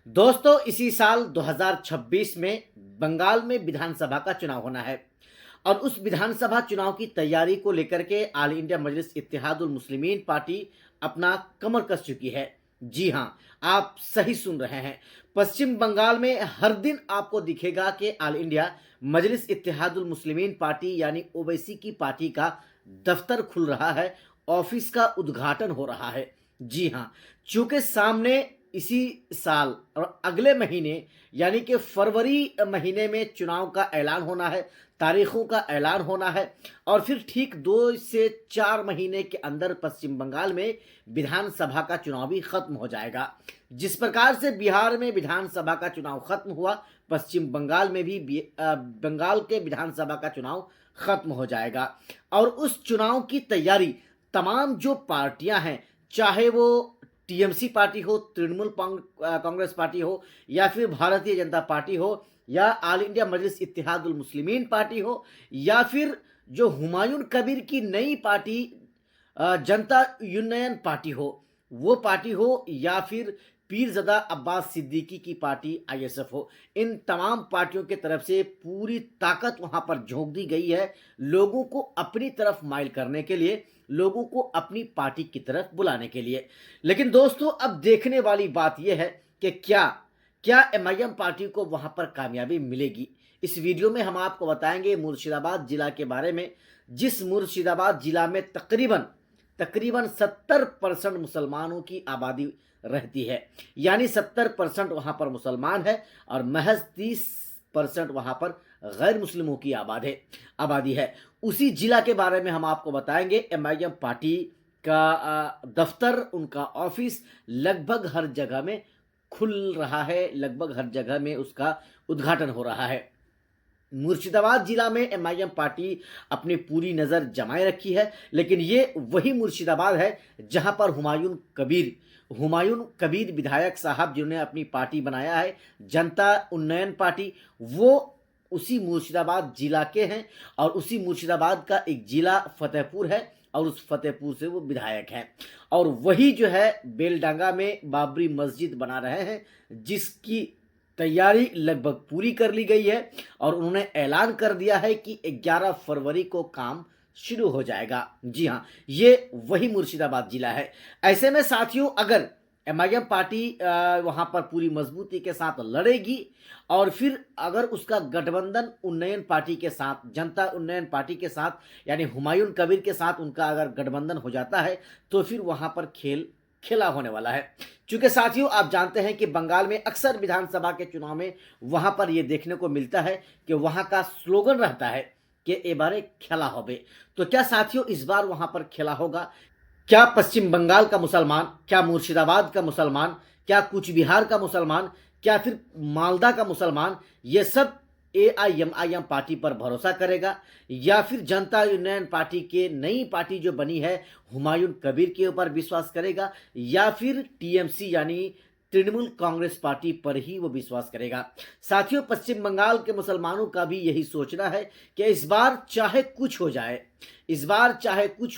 दोस्तों, इसी साल 2026 में बंगाल में विधानसभा का चुनाव होना है और उस विधानसभा चुनाव की तैयारी को लेकर के ऑल इंडिया मजलिस इत्तेहादुल मुस्लिमीन पार्टी अपना कमर कस चुकी है। जी हां, आप सही सुन रहे हैं। पश्चिम बंगाल में हर दिन आपको दिखेगा कि ऑल इंडिया मजलिस इत्तेहादुल मुस्लिमीन पार्टी यानी ओवैसी की पार्टी का दफ्तर खुल रहा है, ऑफिस का उद्घाटन हो रहा है। जी हां, चूंकि सामने इसी साल और अगले महीने यानी कि फरवरी महीने में चुनाव का ऐलान होना है, तारीखों का ऐलान होना है और फिर ठीक 2 से 4 महीने के अंदर पश्चिम बंगाल में विधानसभा का चुनाव भी खत्म हो जाएगा। जिस प्रकार से बिहार में विधानसभा का चुनाव खत्म हुआ, पश्चिम बंगाल में भी बंगाल के विधानसभा का चुनाव खत्म हो जाएगा और उस चुनाव की तैयारी तमाम जो पार्टियां हैं, चाहे वो टीएमसी पार्टी हो, तृणमूल कांग्रेस पार्टी हो या फिर भारतीय जनता पार्टी हो या ऑल इंडिया मजलिस इत्तेहादुल मुस्लिमीन पार्टी हो या फिर जो हुमायूं कबीर की नई पार्टी जनता यूनियन पार्टी हो, वो पार्टी हो या फिर पीरज़दा अब्बास सिद्दीकी की पार्टी आईएसएफ हो, इन तमाम पार्टियों की तरफ से पूरी ताकत वहां पर झोंक दी गई है लोगों को अपनी तरफ माइल करने के लिए, लोगों को अपनी पार्टी की तरफ बुलाने के लिए। लेकिन दोस्तों, अब देखने वाली बात यह है कि क्या क्या एमआईएम पार्टी को वहां पर कामयाबी मिलेगी। इस वीडियो में हम आपको बताएंगे मुर्शिदाबाद जिला के बारे में, जिस मुर्शिदाबाद जिला में तकरीबन तकरीबन 70% मुसलमानों की आबादी रहती है, यानी 70% वहां पर मुसलमान है और महज 30% वहां पर गैर मुस्लिमों की आबादी है। उसी जिला के बारे में हम आपको बताएंगे। एमआईएम पार्टी का दफ्तर, उनका ऑफिस लगभग हर जगह में खुल रहा है, लगभग हर जगह में उसका उद्घाटन हो रहा है। मुर्शिदाबाद जिला में एमआईएम पार्टी अपनी पूरी नज़र जमाए रखी है, लेकिन ये वही मुर्शिदाबाद है जहां पर हुमायूं कबीर विधायक साहब जिन्होंने अपनी पार्टी बनाया है जनता उन्नयन पार्टी, वो उसी मुर्शिदाबाद जिला के हैं और उसी मुर्शिदाबाद का एक जिला फतेहपुर है और उस फतेहपुर से वो विधायक हैं और वही जो है बेलडांगा में बाबरी मस्जिद बना रहे हैं, जिसकी तैयारी लगभग पूरी कर ली गई है और उन्होंने ऐलान कर दिया है कि 11 फरवरी को काम शुरू हो जाएगा। जी हाँ, ये वही मुर्शिदाबाद जिला है। ऐसे में साथियों, अगर एमआईएम पार्टी वहां पर पूरी मजबूती के साथ लड़ेगी और फिर अगर उसका गठबंधन उन्नयन पार्टी के साथ, जनता उन्नयन पार्टी के साथ यानी हुमायूं कबीर के साथ उनका अगर गठबंधन हो जाता है, तो फिर वहां पर खेला होने वाला है। चूंकि साथियों, आप जानते हैं कि बंगाल में अक्सर विधानसभा के चुनाव में वहां पर यह देखने को मिलता है कि वहां का स्लोगन रहता है कि ए बारे खेला होबे। तो क्या साथियों, इस बार वहां पर खेला होगा? क्या पश्चिम बंगाल का मुसलमान, क्या मुर्शिदाबाद का मुसलमान, क्या कूच बिहार का मुसलमान, क्या फिर मालदा का मुसलमान, ये सब एआईएमआईएम पार्टी पर भरोसा करेगा या फिर जनता यूनियन पार्टी के नई पार्टी जो बनी है हुमायूं कबीर के ऊपर विश्वास करेगा या फिर टीएमसी यानी तृणमूल कांग्रेस पार्टी पर ही वो विश्वास करेगा? साथियों, पश्चिम बंगाल के मुसलमानों का भी यही सोचना है कि इस बार चाहे कुछ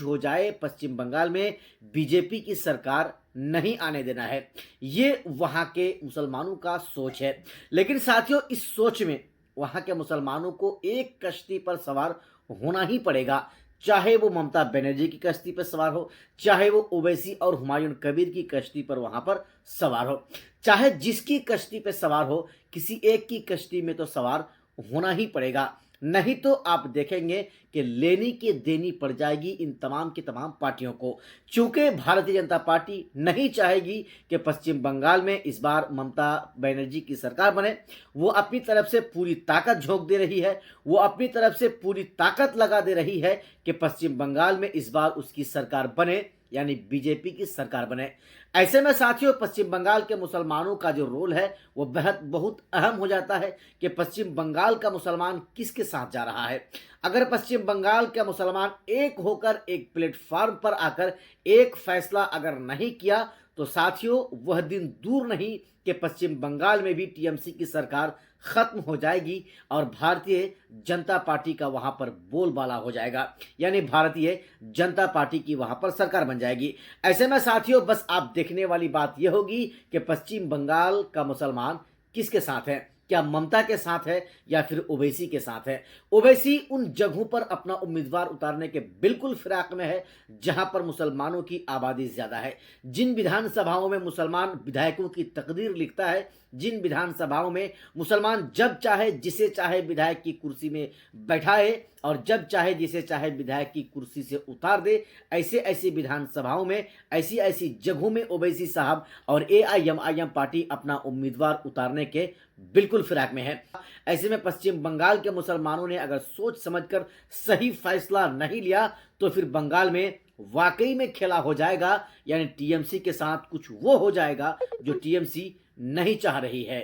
हो जाए, पश्चिम बंगाल में बीजेपी की सरकार नहीं आने देना है। ये वहां के मुसलमानों का सोच है। लेकिन साथियों, इस सोच में वहां के मुसलमानों को एक कश्ती पर सवार होना ही पड़ेगा, चाहे वो ममता बनर्जी की कश्ती पर सवार हो, चाहे वो ओवैसी और हुमायूं कबीर की कश्ती पर वहां पर सवार हो, चाहे जिसकी कश्ती पर सवार हो, किसी एक की कश्ती में तो सवार होना ही पड़ेगा। नहीं तो आप देखेंगे कि लेनी की देनी पड़ जाएगी इन तमाम की तमाम पार्टियों को। चूंकि भारतीय जनता पार्टी नहीं चाहेगी कि पश्चिम बंगाल में इस बार ममता बनर्जी की सरकार बने, वो अपनी तरफ से पूरी ताकत झोंक दे रही है, वो अपनी तरफ से पूरी ताकत लगा दे रही है कि पश्चिम बंगाल में इस बार उसकी सरकार बने, यानी बीजेपी की सरकार बने। ऐसे में साथियों, पश्चिम बंगाल के मुसलमानों का जो रोल है वो बहुत अहम हो जाता है कि पश्चिम बंगाल का मुसलमान किसके साथ जा रहा है। अगर पश्चिम बंगाल का मुसलमान एक होकर एक प्लेटफॉर्म पर आकर एक फैसला अगर नहीं किया, तो साथियों वह दिन दूर नहीं कि पश्चिम बंगाल में भी टीएमसी की सरकार खत्म हो जाएगी और भारतीय जनता पार्टी का वहां पर बोलबाला हो जाएगा, यानी भारतीय जनता पार्टी की वहां पर सरकार बन जाएगी। ऐसे में साथियों बस आप देखने वाली बात यह होगी कि पश्चिम बंगाल का मुसलमान किसके साथ है, क्या ममता के साथ है या फिर ओवैसी के साथ है। ओवैसी उन जगहों पर अपना उम्मीदवार उतारने के बिल्कुल फिराक में है जहां पर मुसलमानों की आबादी ज्यादा है, जिन विधानसभाओं में मुसलमान विधायकों की तकदीर लिखता है, जिन विधानसभाओं में मुसलमान जब चाहे जिसे चाहे विधायक की कुर्सी में बैठाए और जब चाहे जिसे चाहे विधायक की कुर्सी से उतार दे, ऐसे ऐसी विधानसभाओं में ऐसी ऐसी जगहों में ओवैसी साहब और एआईएमआईएम पार्टी अपना उम्मीदवार उतारने के बिल्कुल फिराक में है। ऐसे में पश्चिम बंगाल के मुसलमानों ने अगर सोच समझकर सही फैसला नहीं लिया तो फिर बंगाल में वाकई में खेला हो जाएगा, यानी टीएमसी के साथ कुछ वो हो जाएगा जो टीएमसी नहीं चाह रही है।